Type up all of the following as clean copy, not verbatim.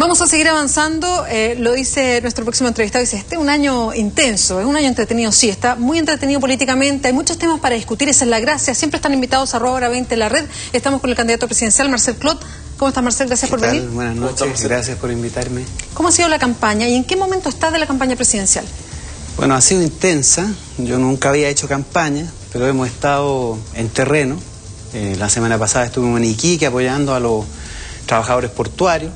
Vamos a seguir avanzando, lo dice nuestro próximo entrevistado, dice, este es un año intenso, es un año entretenido, sí, está muy entretenido políticamente, hay muchos temas para discutir, esa es la gracia, siempre están invitados a @hora20 la red, estamos con el candidato presidencial, Marcel Clot. ¿Cómo estás, Marcel? Gracias por venir. Buenas noches, gracias por invitarme. ¿Cómo ha sido la campaña y en qué momento estás de la campaña presidencial? Bueno, ha sido intensa, yo nunca había hecho campaña, pero hemos estado en terreno. La semana pasada estuvimos en Iquique apoyando a los trabajadores portuarios.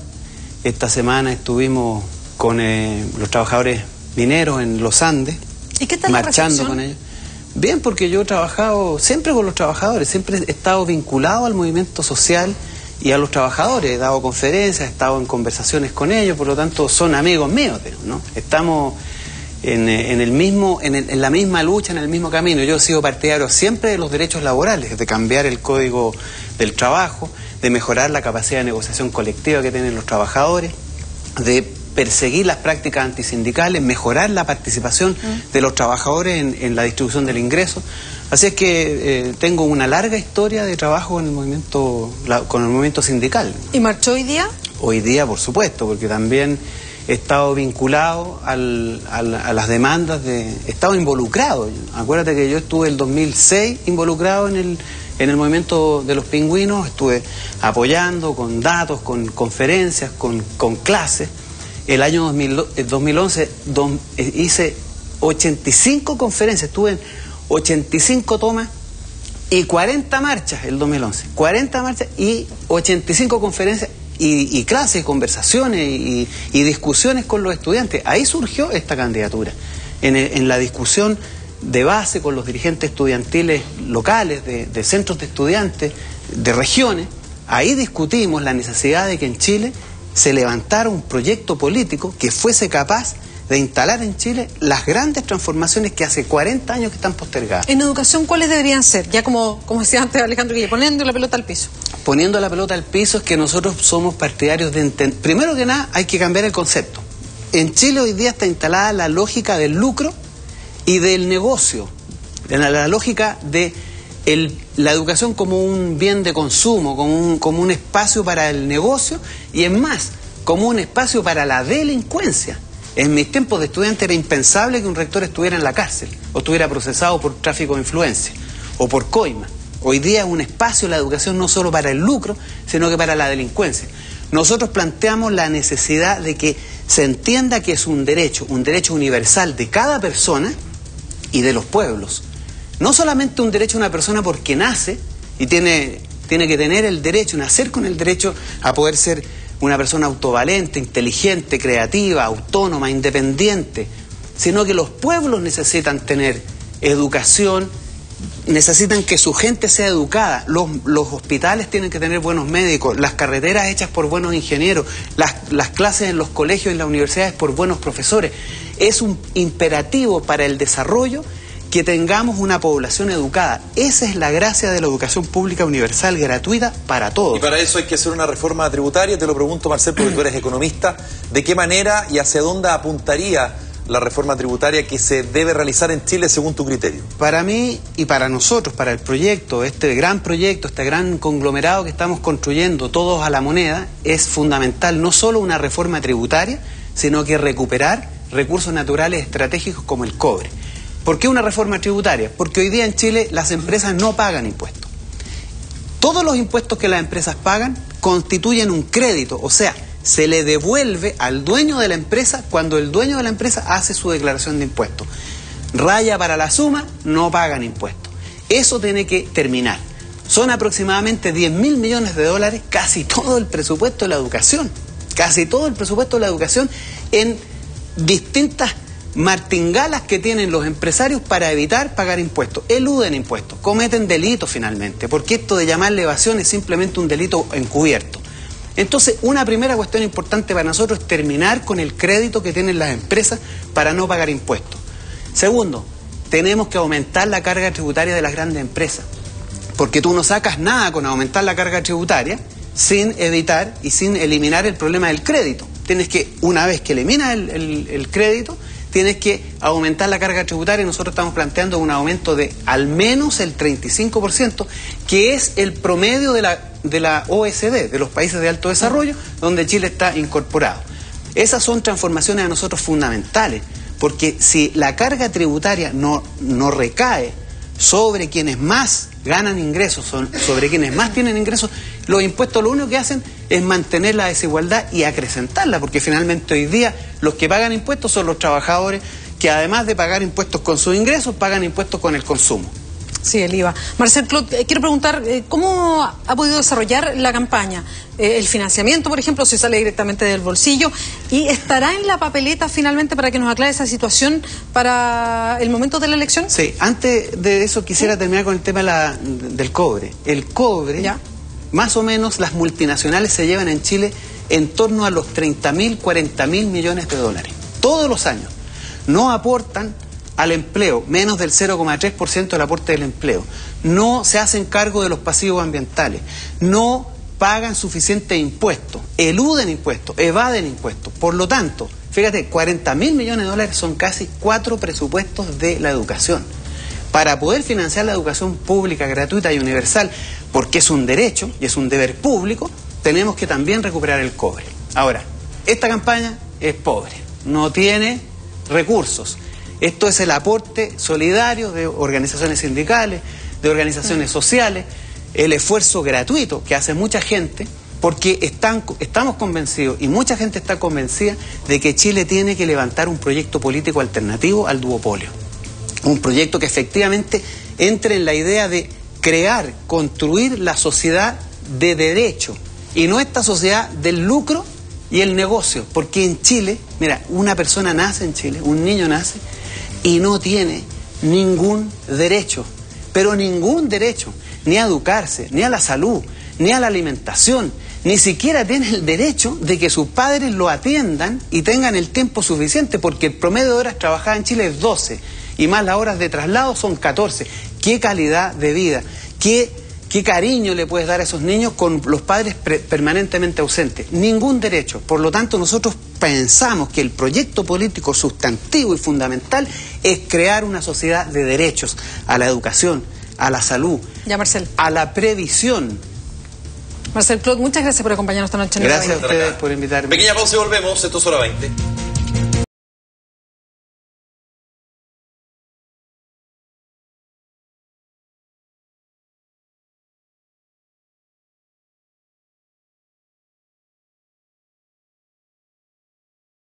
Esta semana estuvimos con los trabajadores mineros en los Andes. ¿Y qué tal marchando con ellos? Bien, porque yo he trabajado siempre con los trabajadores, siempre he estado vinculado al movimiento social y a los trabajadores. He dado conferencias, he estado en conversaciones con ellos, por lo tanto son amigos míos, ¿no? Estamos en la misma lucha, en el mismo camino. Yo he sido partidario siempre de los derechos laborales, de cambiar el código del trabajo, de mejorar la capacidad de negociación colectiva que tienen los trabajadores, de perseguir las prácticas antisindicales, mejorar la participación de los trabajadores en la distribución del ingreso. Así es que tengo una larga historia de trabajo en el movimiento, con el movimiento sindical. ¿Y marchó hoy día? Hoy día, por supuesto, porque también he estado vinculado a las demandas he estado involucrado. Acuérdate que yo estuve el 2006 involucrado en el movimiento de los pingüinos, estuve apoyando con datos, con conferencias, con clases. El año 2011 hice 85 conferencias, estuve en 85 tomas y 40 marchas el 2011. 40 marchas y 85 conferencias y clases, conversaciones y discusiones con los estudiantes. Ahí surgió esta candidatura, en la discusión de base con los dirigentes estudiantiles locales, de centros de estudiantes, de regiones. Ahí discutimos la necesidad de que en Chile se levantara un proyecto político que fuese capaz de instalar en Chile las grandes transformaciones que hace 40 años que están postergadas. En educación, ¿cuáles deberían ser? Ya como decía antes Alejandro Guille, poniendo la pelota al piso. Poniendo la pelota al piso es que nosotros somos partidarios de entender. Primero que nada, hay que cambiar el concepto. En Chile hoy día está instalada la lógica del lucro y del negocio, la lógica de la educación como un bien de consumo, como un espacio para el negocio y, es más, como un espacio para la delincuencia. En mis tiempos de estudiante era impensable que un rector estuviera en la cárcel o estuviera procesado por tráfico de influencia o por coima. Hoy día es un espacio la educación no solo para el lucro, sino que para la delincuencia. Nosotros planteamos la necesidad de que se entienda que es un derecho universal de cada persona y de los pueblos. No solamente un derecho de una persona porque nace y tiene que tener el derecho, nacer con el derecho a poder ser una persona autovalente, inteligente, creativa, autónoma, independiente, sino que los pueblos necesitan tener educación, necesitan que su gente sea educada, los hospitales tienen que tener buenos médicos, las carreteras hechas por buenos ingenieros, las clases en los colegios y en las universidades por buenos profesores. Es un imperativo para el desarrollo que tengamos una población educada. Esa es la gracia de la educación pública universal, gratuita para todos. Y para eso hay que hacer una reforma tributaria. Te lo pregunto, Marcel, porque tú eres economista. ¿De qué manera y hacia dónde apuntaría la reforma tributaria que se debe realizar en Chile según tu criterio? Para mí y para nosotros, para el proyecto, este gran conglomerado que estamos construyendo todos a la moneda, es fundamental no solo una reforma tributaria, sino que recuperar recursos naturales estratégicos como el cobre. ¿Por qué una reforma tributaria? Porque hoy día en Chile las empresas no pagan impuestos. Todos los impuestos que las empresas pagan constituyen un crédito, o sea, se le devuelve al dueño de la empresa cuando el dueño de la empresa hace su declaración de impuestos. Raya para la suma, no pagan impuestos. Eso tiene que terminar. Son aproximadamente 10.000 millones de dólares, casi todo el presupuesto de la educación. Casi todo el presupuesto de la educación en distintas martingalas que tienen los empresarios para evitar pagar impuestos. Eluden impuestos, cometen delitos finalmente, porque esto de llamarle evasión es simplemente un delito encubierto. Entonces, una primera cuestión importante para nosotros es terminar con el crédito que tienen las empresas para no pagar impuestos. Segundo, tenemos que aumentar la carga tributaria de las grandes empresas, porque tú no sacas nada con aumentar la carga tributaria sin evitar y sin eliminar el problema del crédito. Tienes que, una vez que eliminas el crédito, tienes que aumentar la carga tributaria y nosotros estamos planteando un aumento de al menos el 35%, que es el promedio de la OECD, de los países de alto desarrollo, donde Chile está incorporado. Esas son transformaciones a nosotros fundamentales, porque si la carga tributaria no recae sobre quienes más ganan ingresos, sobre quienes más tienen ingresos, los impuestos lo único que hacen es mantener la desigualdad y acrecentarla, porque finalmente hoy día los que pagan impuestos son los trabajadores, que además de pagar impuestos con sus ingresos, pagan impuestos con el consumo. Sí, el IVA. Marcel Clot, quiero preguntar, ¿cómo ha podido desarrollar la campaña? El financiamiento, por ejemplo, si sale directamente del bolsillo, ¿y estará en la papeleta finalmente para que nos aclare esa situación para el momento de la elección? Sí, antes de eso quisiera terminar con el tema del cobre. El cobre, ¿ya? Más o menos las multinacionales se llevan en Chile en torno a los 30.000, 40.000 millones de dólares. Todos los años. No aportan al empleo, menos del 0,3% del aporte del empleo. No se hacen cargo de los pasivos ambientales. No pagan suficiente impuestos. Eluden impuestos, evaden impuestos. Por lo tanto, fíjate, 40.000 millones de dólares son casi 4 presupuestos de la educación. Para poder financiar la educación pública, gratuita y universal, porque es un derecho y es un deber público, tenemos que también recuperar el cobre. Ahora, esta campaña es pobre, no tiene recursos. Esto es el aporte solidario de organizaciones sindicales, de organizaciones sociales, el esfuerzo gratuito que hace mucha gente, porque estamos convencidos, y mucha gente está convencida, de que Chile tiene que levantar un proyecto político alternativo al duopolio. Un proyecto que efectivamente entre en la idea de crear, construir la sociedad de derecho, y no esta sociedad del lucro y el negocio, porque en Chile, mira, una persona nace en Chile, un niño nace, y no tiene ningún derecho, pero ningún derecho, ni a educarse, ni a la salud, ni a la alimentación, ni siquiera tiene el derecho de que sus padres lo atiendan y tengan el tiempo suficiente, porque el promedio de horas trabajadas en Chile es 12, y más las horas de traslado son 14. ¿Qué calidad de vida? ¿Qué cariño le puedes dar a esos niños con los padres permanentemente ausentes? Ningún derecho. Por lo tanto, nosotros pensamos que el proyecto político sustantivo y fundamental es crear una sociedad de derechos a la educación, a la salud, ya, Marcel, a la previsión. Marcel Clot, muchas gracias por acompañarnos esta noche. Gracias a ustedes por invitarme. Pequeña pausa y volvemos. Esto es Hora 20.